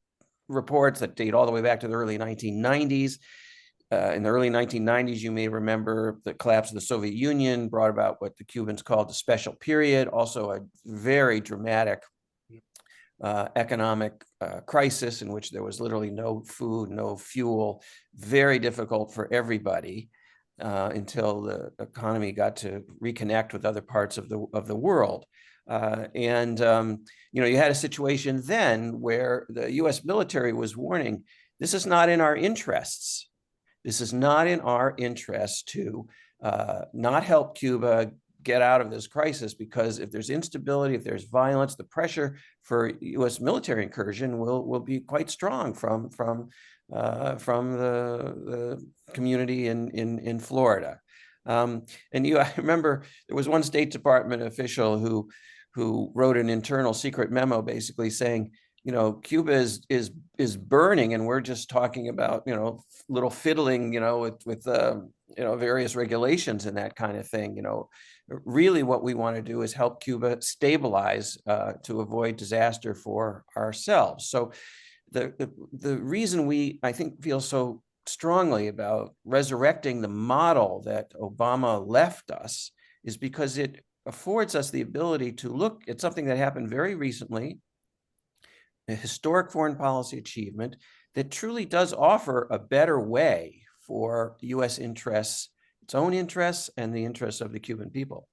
reports that date all the way back to the early 1990s. In the early 1990s, you may remember the collapse of the Soviet Union brought about what the Cubans called the special period, also a very dramatic economic crisis in which there was literally no food, no fuel, very difficult for everybody until the economy got to reconnect with other parts of the world. You had a situation then where the U.S. military was warning, this is not in our interests. This is not in our interest to not help Cuba get out of this crisis, because if there's instability, if there's violence, the pressure for U.S. military incursion will be quite strong from the community in Florida. I remember there was one State Department official who wrote an internal secret memo basically saying, Cuba is burning, and we're just talking about, little fiddling, with various regulations and that kind of thing. Really what we want to do is help Cuba stabilize to avoid disaster for ourselves. So the reason we, I think, feel so strongly about resurrecting the model that Obama left us is because it affords us the ability to look at something that happened very recently, a historic foreign policy achievement that truly does offer a better way for U.S. interests, its own interests, and the interests of the Cuban people.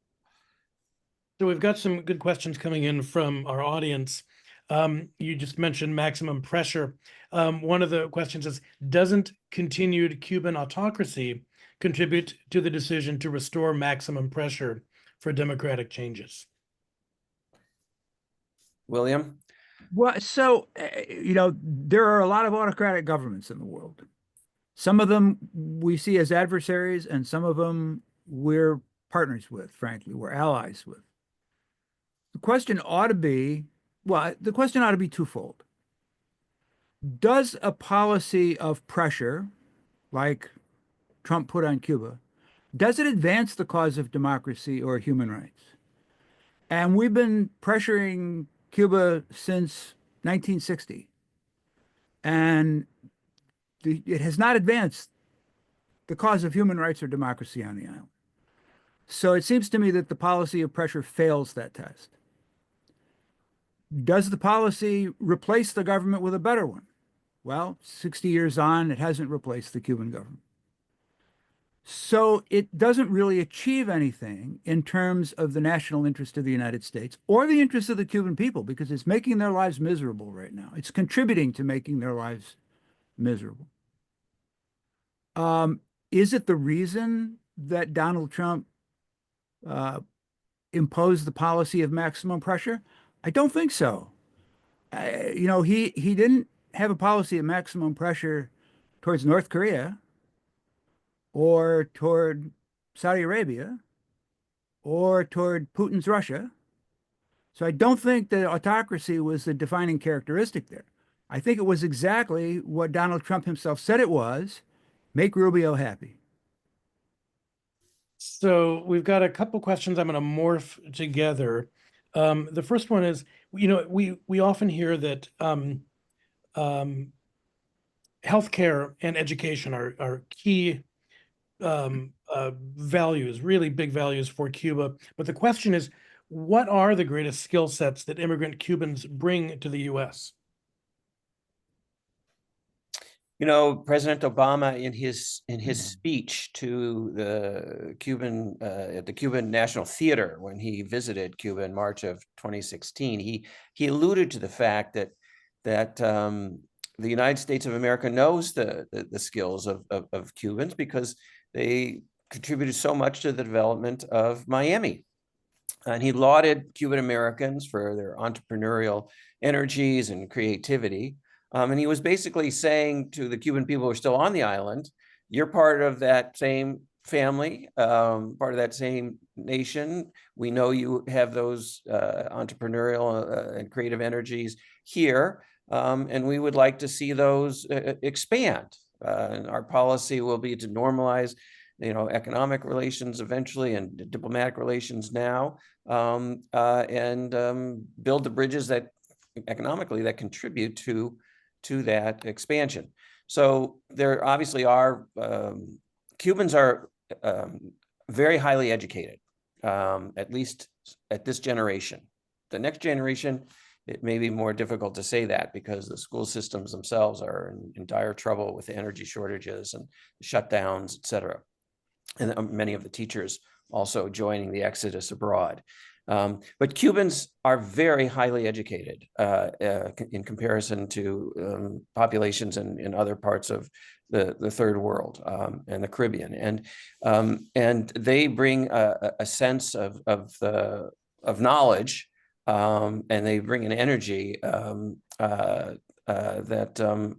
So we've got some good questions coming in from our audience. You just mentioned maximum pressure. One of the questions is, doesn't continued Cuban autocracy contribute to the decision to restore maximum pressure for democratic changes? William? Well, so, there are a lot of autocratic governments in the world. Some of them we see as adversaries, and some of them we're partners with, frankly, we're allies with. The question ought to be, the question ought to be twofold. Does a policy of pressure, like Trump put on Cuba, does it advance the cause of democracy or human rights? And we've been pressuring Cuba since 1960. And it has not advanced the cause of human rights or democracy on the island. So it seems to me that the policy of pressure fails that test. Does the policy replace the government with a better one? Well, 60 years on, it hasn't replaced the Cuban government. So it doesn't really achieve anything in terms of the national interest of the United States or the interest of the Cuban people, because it's making their lives miserable right now. It's contributing to making their lives miserable. Is it the reason that Donald Trump imposed the policy of maximum pressure? I don't think so. He didn't have a policy of maximum pressure towards North Korea or toward Saudi Arabia or toward Putin's Russia. So I don't think that autocracy was the defining characteristic there. I think it was exactly what Donald Trump himself said it was: make Rubio happy. So we've got a couple questions I'm going to morph together. The first one is, we often hear that healthcare and education are key values, really big values for Cuba. But the question is, what are the greatest skill sets that immigrant Cubans bring to the U.S.? President Obama, in his speech to the Cuban at the Cuban National Theater when he visited Cuba in March of 2016, he alluded to the fact that the United States of America knows the skills of Cubans because they contributed so much to the development of Miami. And he lauded Cuban Americans for their entrepreneurial energies and creativity. And he was basically saying to the Cuban people who are still on the island, you're part of that same family, part of that same nation. We know you have those entrepreneurial and creative energies here, and we would like to see those expand. And our policy will be to normalize, economic relations eventually and diplomatic relations now, and build the bridges that economically that contribute to that expansion. So there obviously are, Cubans are very highly educated, at least at this generation. The next generation, it may be more difficult to say that because the school systems themselves are in dire trouble with energy shortages and shutdowns, et cetera. And many of the teachers also joining the exodus abroad. But Cubans are very highly educated in comparison to populations in other parts of the third world and the Caribbean, and they bring a sense of knowledge, and they bring an energy that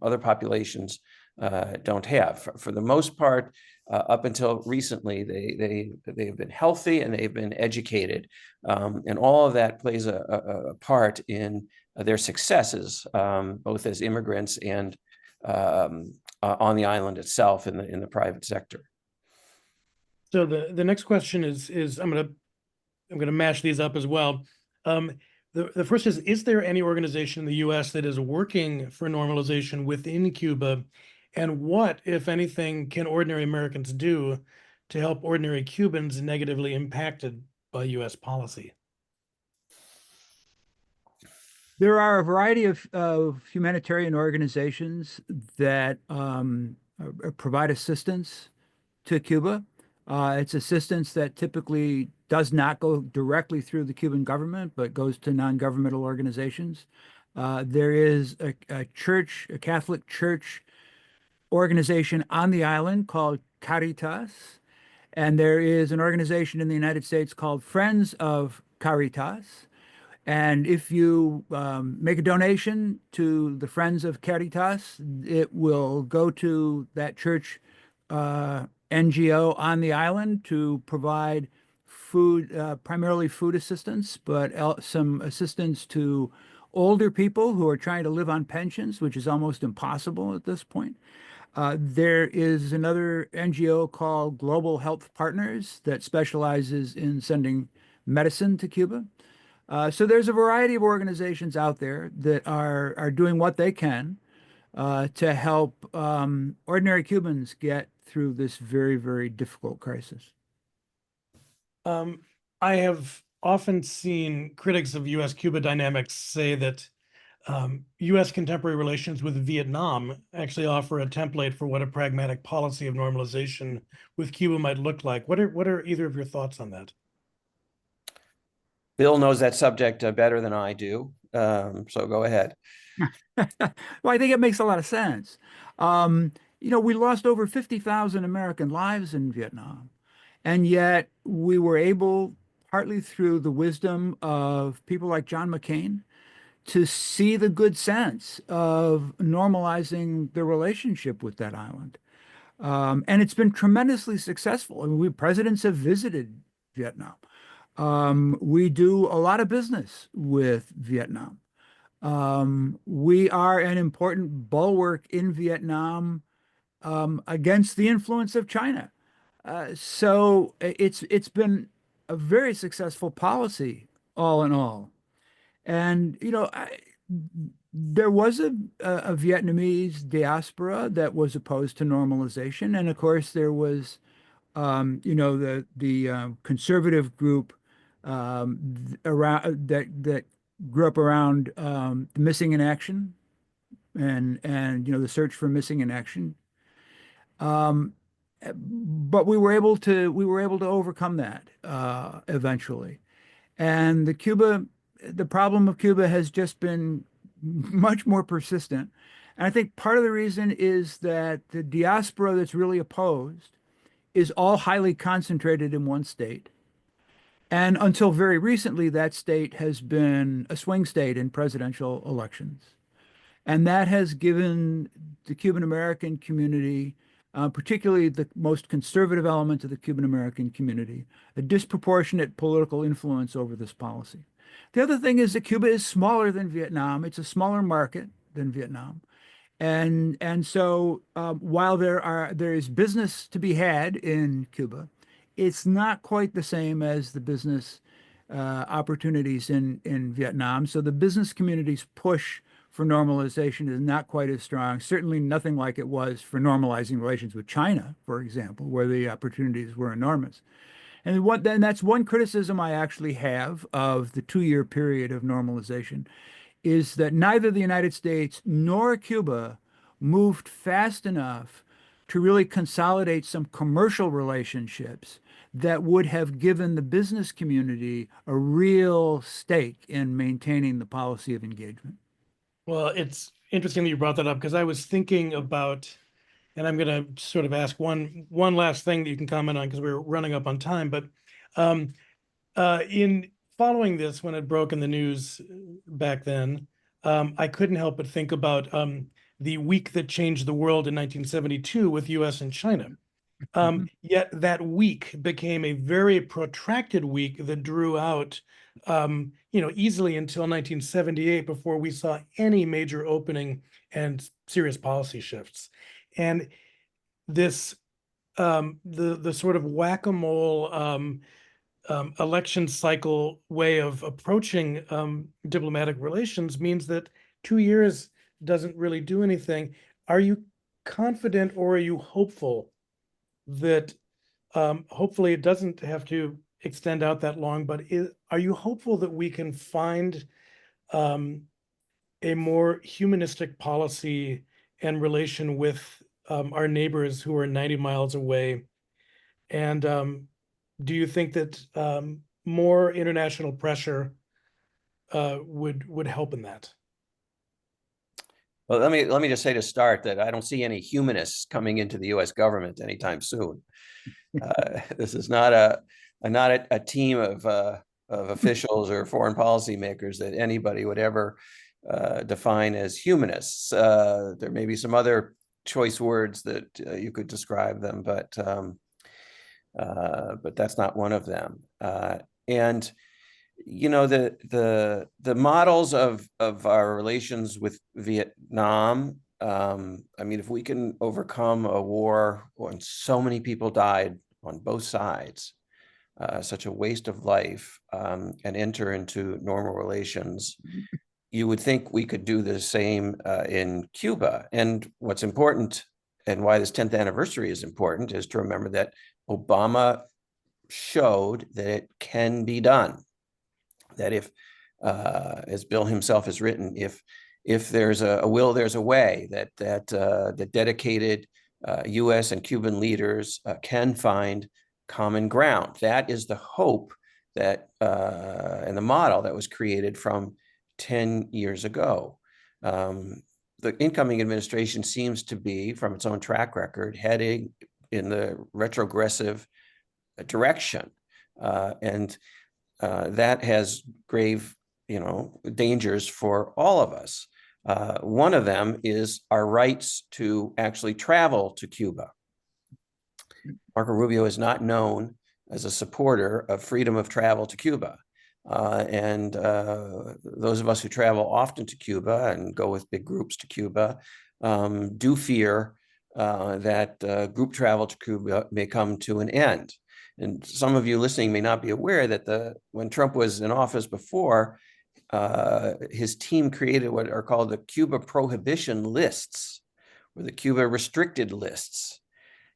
other populations don't have. For the most part, up until recently, they've been healthy and they've been educated, and all of that plays a part in their successes, both as immigrants and on the island itself in the private sector. So the next question is I'm gonna mash these up as well. The first is there any organization in the US that is working for normalization within Cuba? And what, if anything, can ordinary Americans do to help ordinary Cubans negatively impacted by US policy? There are a variety of humanitarian organizations that provide assistance to Cuba. It's assistance that typically does not go directly through the Cuban government, but goes to non-governmental organizations. There is a church, a Catholic church organization on the island called Caritas, and there is an organization in the United States called Friends of Caritas. And if you make a donation to the Friends of Caritas, it will go to that church NGO on the island to provide food, primarily food assistance, but some assistance to older people who are trying to live on pensions, which is almost impossible at this point. There is another NGO called Global Health Partners that specializes in sending medicine to Cuba. So there's a variety of organizations out there that are doing what they can to help ordinary Cubans get through this very, very difficult crisis. I have often seen critics of US-Cuba dynamics say that US contemporary relations with Vietnam actually offer a template for what a pragmatic policy of normalization with Cuba might look like. What are either of your thoughts on that? Bill knows that subject better than I do, so go ahead. Well, I think it makes a lot of sense. We lost over 50,000 American lives in Vietnam, and yet we were able, partly through the wisdom of people like John McCain, to see the good sense of normalizing the relationship with that island. And it's been tremendously successful. I mean, presidents have visited Vietnam. We do a lot of business with Vietnam. We are an important bulwark in Vietnam against the influence of China. So it's been a very successful policy, all in all. And there was a Vietnamese diaspora that was opposed to normalization, and of course there was the conservative group around that grew up around the missing in action and the search for missing in action. But we were able to overcome that eventually. And the problem of Cuba has just been much more persistent. And I think part of the reason is that the diaspora that's really opposed is all highly concentrated in one state. And until very recently, that state has been a swing state in presidential elections. And that has given the Cuban American community, particularly the most conservative element of the Cuban American community, a disproportionate political influence over this policy. The other thing is that Cuba is smaller than Vietnam. It's a smaller market than Vietnam. And so while there is business to be had in Cuba, it's not quite the same as the business opportunities in Vietnam. So the business community's push for normalization is not quite as strong. Certainly nothing like it was for normalizing relations with China, for example, where the opportunities were enormous. And then that's one criticism I actually have of the 2-year period of normalization, is that neither the United States nor Cuba moved fast enough to really consolidate some commercial relationships that would have given the business community a real stake in maintaining the policy of engagement. Well, it's interesting that you brought that up, because I was thinking about, and I'm going to sort of ask one last thing that you can comment on, because we're running up on time. But in following this, when it broke in the news back then, I couldn't help but think about the week that changed the world in 1972 with U.S. and China. Yet that week became a very protracted week that drew out, easily until 1978 before we saw any major opening and serious policy shifts. And this, the sort of whack-a-mole election cycle way of approaching diplomatic relations means that 2 years doesn't really do anything. Are you confident, or are you hopeful that hopefully it doesn't have to extend out that long, but are you hopeful that we can find a more humanistic policy and relation with our neighbors who are 90 miles away? And do you think that more international pressure would help in that? Well, let me just say to start that I don't see any humanists coming into the U.S. government anytime soon. This is not a team of officials or foreign policy makers that anybody would ever define as humanists. There may be some other choice words that you could describe them, but that's not one of them. And you know, the models of our relations with Vietnam, I mean, if we can overcome a war when so many people died on both sides, such a waste of life, and enter into normal relations, you would think we could do the same in Cuba. And what's important, and why this 10th anniversary is important, is to remember that Obama showed that it can be done. That if, as Bill himself has written, if there's a will, there's a way. That dedicated U.S. and Cuban leaders can find common ground. That is the hope that and the model that was created from 10 years ago. The incoming administration seems to be, from its own track record, heading in the retrogressive direction, and that has grave, dangers for all of us. One of them is our rights to actually travel to Cuba. Marco Rubio is not known as a supporter of freedom of travel to Cuba. And those of us who travel often to Cuba and go with big groups to Cuba do fear that group travel to Cuba may come to an end. And some of you listening may not be aware that when Trump was in office before, his team created what are called the Cuba prohibition lists, or the Cuba restricted lists.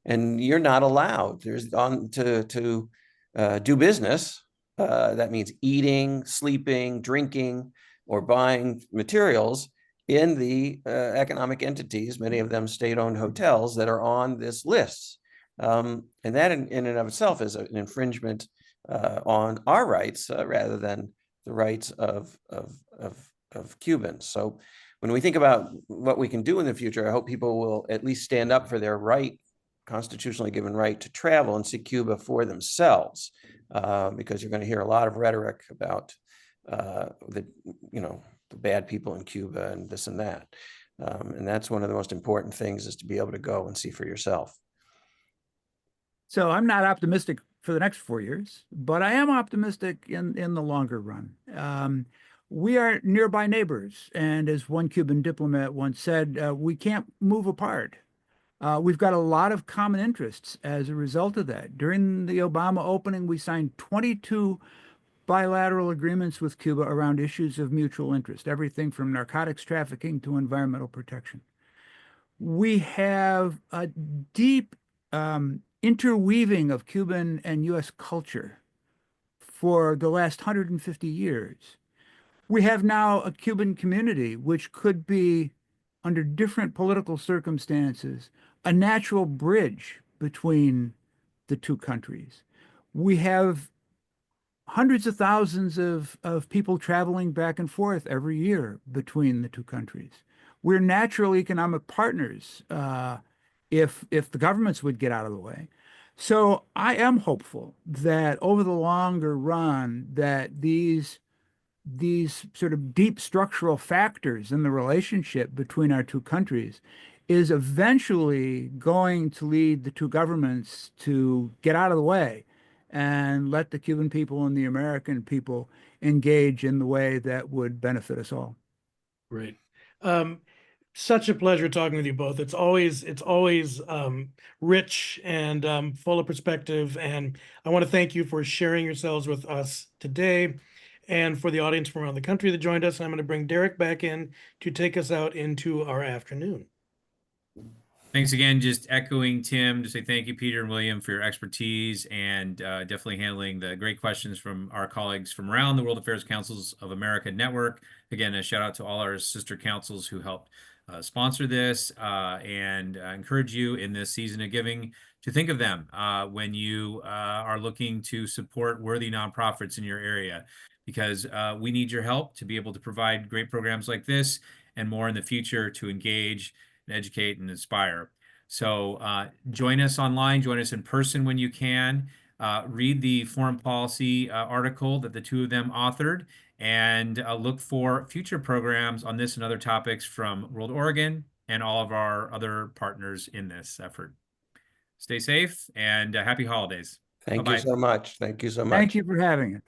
And you're not allowed to do business. That means eating, sleeping, drinking, or buying materials in the economic entities, many of them state-owned hotels, that are on this list. And that in and of itself is an infringement on our rights rather than the rights of Cubans. So when we think about what we can do in the future, I hope people will at least stand up for their right, constitutionally given right, to travel and see Cuba for themselves, because you're going to hear a lot of rhetoric about the bad people in Cuba and this and that. And that's one of the most important things, is to be able to go and see for yourself. So I'm not optimistic for the next 4 years, but I am optimistic in the longer run. We are nearby neighbors, and as one Cuban diplomat once said, we can't move apart. We've got a lot of common interests as a result of that. During the Obama opening, we signed 22 bilateral agreements with Cuba around issues of mutual interest, everything from narcotics trafficking to environmental protection. We have a deep interweaving of Cuban and U.S. culture for the last 150 years. We have now a Cuban community which could be, under different political circumstances, a natural bridge between the two countries. We have hundreds of thousands of people traveling back and forth every year between the two countries. We're natural economic partners if the governments would get out of the way. So I am hopeful that over the longer run, that these sort of deep structural factors in the relationship between our two countries is eventually going to lead the two governments to get out of the way and let the Cuban people and the American people engage in the way that would benefit us all. Great. Such a pleasure talking with you both. It's always rich and full of perspective. And I want to thank you for sharing yourselves with us today, and for the audience from around the country that joined us. And I'm going to bring Derek back in to take us out into our afternoon. Thanks again. Just echoing Tim to say thank you, Peter and William, for your expertise and definitely handling the great questions from our colleagues from around the World Affairs Councils of America network. Again, a shout out to all our sister councils who helped sponsor this, and encourage you in this season of giving to think of them when you are looking to support worthy nonprofits in your area, because we need your help to be able to provide great programs like this and more in the future to engage, educate, and inspire. So join us online, join us in person when you can. Read the foreign policy article that the two of them authored, and look for future programs on this and other topics from World Oregon and all of our other partners in this effort. Stay safe and happy holidays. Thank Bye-bye. you so much. Thank you so much. Thank you for having us.